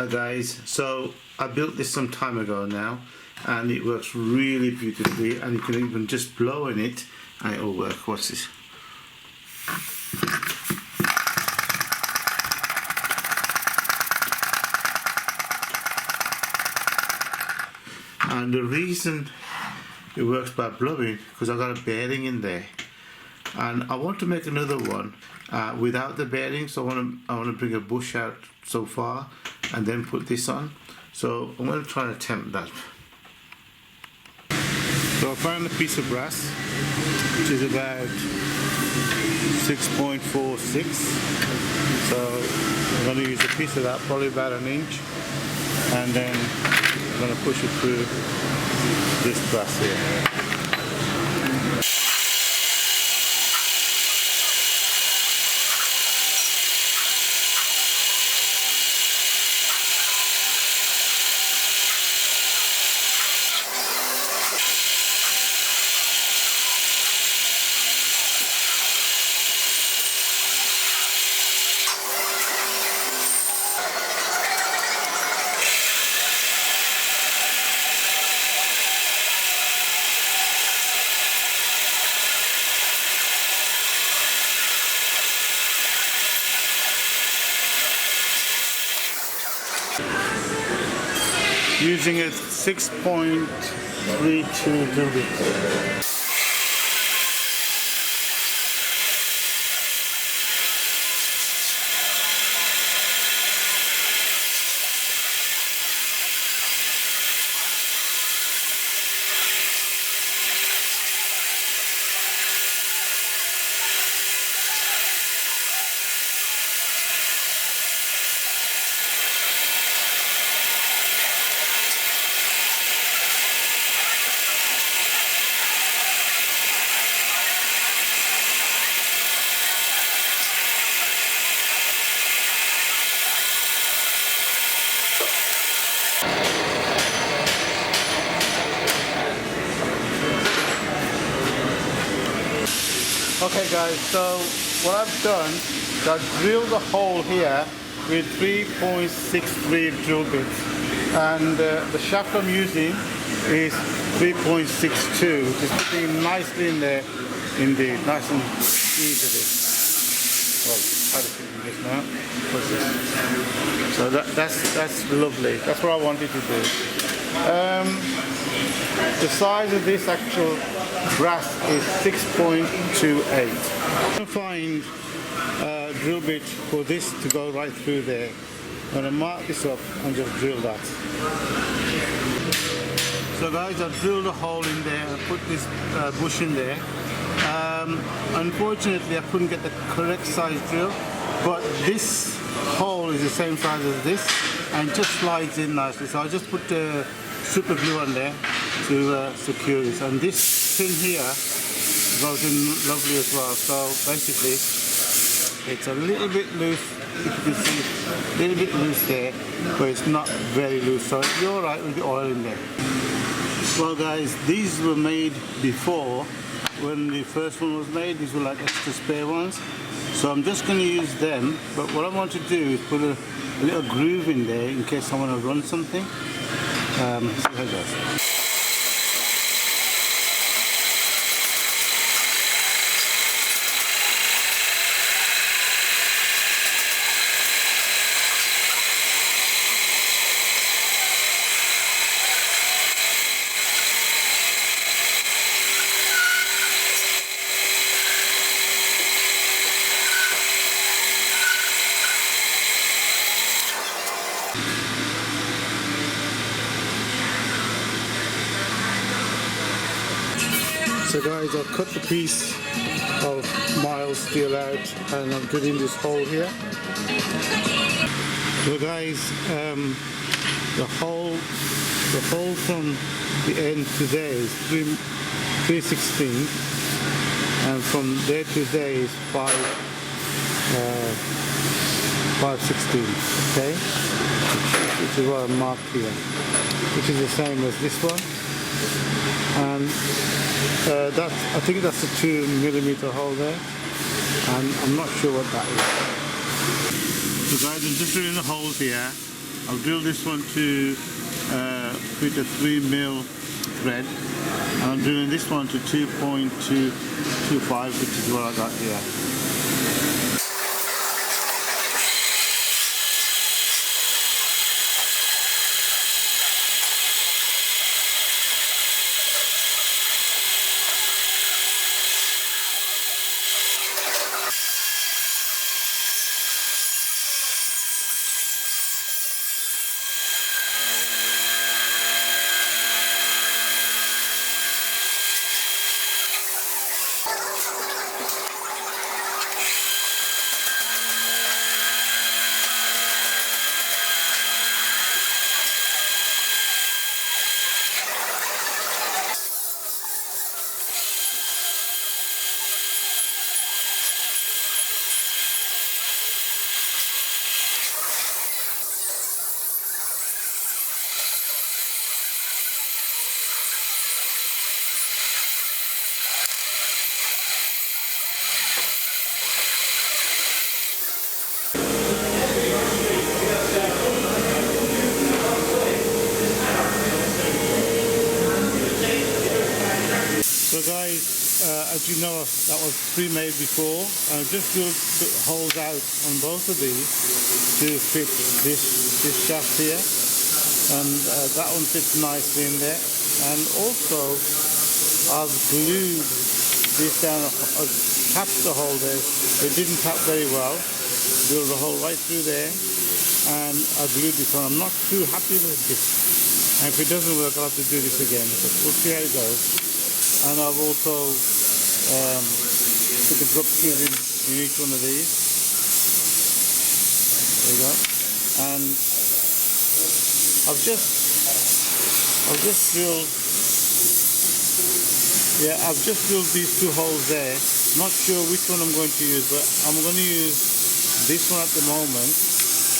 Hi guys, so I built this some time ago now and it works really beautifully, and you can even just blow in it and it will work. Watch this. And the reason it works by blowing, because I've got a bearing in there, and I want to make another one without the bearing. So I want to bring a bush out so far and then put this on. So I'm going to try and attempt that. So I found a piece of brass which is about 6.46. So I'm going to use a piece of that, probably about an inch, and then I'm going to push it through this brass here. Using a 6.32 drill bit. Okay guys, so what I've done is I've drilled a hole here with 3.63 drill bits, and the shaft I'm using is 3.62, which is fitting nicely in there, indeed, nice and easily. Well, how to fit this now? What's this? So that's lovely. That's what I wanted to do. The size of this actual brass is 6.28. I'm going to find a drill bit for this to go right through there. I'm going to mark this up and just drill that. So guys, I've drilled a hole in there and put this bush in there. Unfortunately I couldn't get the correct size drill, but this hole is the same size as this and just slides in nicely. So I just put super glue on there to secure this, and this pin here goes in lovely as well. So basically it's a little bit loose, if you can see, a little bit loose there, but it's not very loose, so you're alright with the oil in there. Well guys, these were made before. When the first one was made, these were like extra spare ones, so I'm just going to use them. But what I want to do is put a little groove in there in case I want to run something. See how it goes. So guys, I've cut the piece of mild steel out and I'm drilling this hole here. So guys, the hole from the end to there is 316, and from there to there is 516. Okay, which is what I marked here, which is the same as this one. And I think that's a 2mm hole there, and I'm not sure what that is. So guys, I'm just drilling the holes here, I'll drill this one to fit a 3mm thread, and I'm drilling this one to 2.225, which is what I got here. So guys, as you know, that was pre-made before. Just drilled holes out on both of these to fit this shaft here, and that one fits nicely in there. And also, I've glued this down, tapped the hole there. It didn't tap very well. Drilled a hole right through there, and I glued this on. I'm not too happy with this, and if it doesn't work, I'll have to do this again. But we'll see how it goes. And I've also put the grub screws in each one of these. There you go. And I've just drilled. Yeah, I've just drilled these two holes there. Not sure which one I'm going to use, but I'm going to use this one at the moment.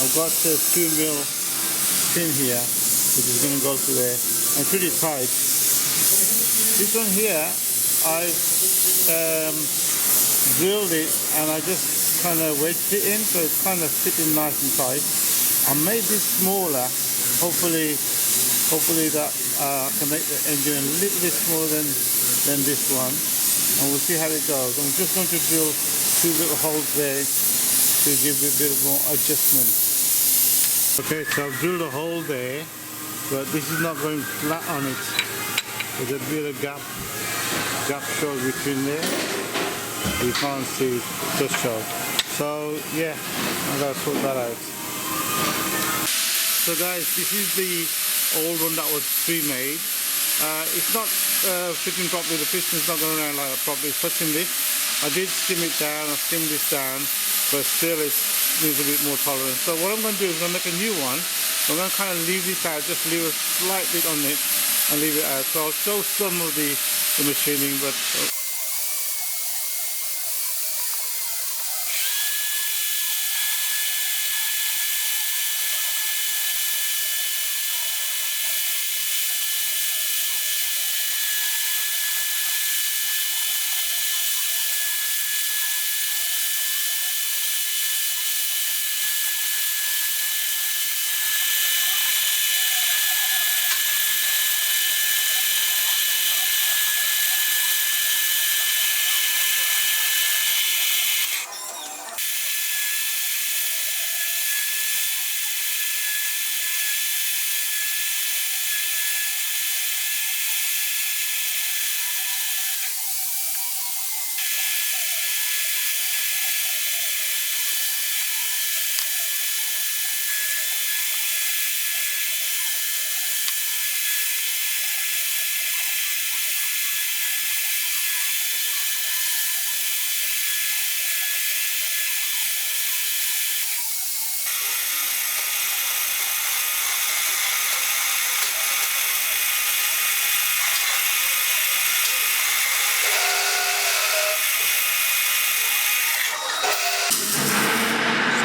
I've got a 2mm pin here, which is going to go through there, and pretty tight. This one here, I've drilled it and I just kind of wedged it in, so it's kind of fitting nice and tight. I made this smaller, hopefully that I can make the engine a little bit smaller than this one, and we'll see how it goes. I'm just going to drill two little holes there to give it a bit more adjustment. Okay, so I've drilled a hole there, but this is not going flat on it. There's a bit of gap shows between there. You can't see, just show. So yeah, I'm gonna sort that out. So guys, this is the old one that was pre-made. It's not fitting properly. The piston's not going around like that properly. It's touching this. I did skim it down. I skimmed this down, but still it needs a bit more tolerance. So what I'm going to do is I'm going to make a new one. I'm going to kind of leave this out, just leave a slight bit on it and leave it out. So I'll show some of the machining, but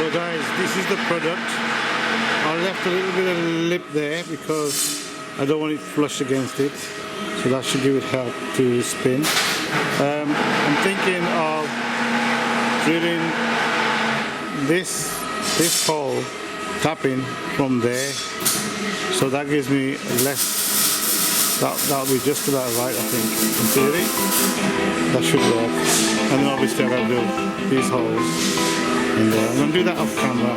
so guys, this is the product. I left a little bit of lip there because I don't want it flush against it, so that should give it help to spin. I'm thinking of drilling this hole tapping from there, so that gives me less. That'll be just about right, I think. In theory, that should work. And then obviously I've got to do these holes in there. I'm going to do that off camera.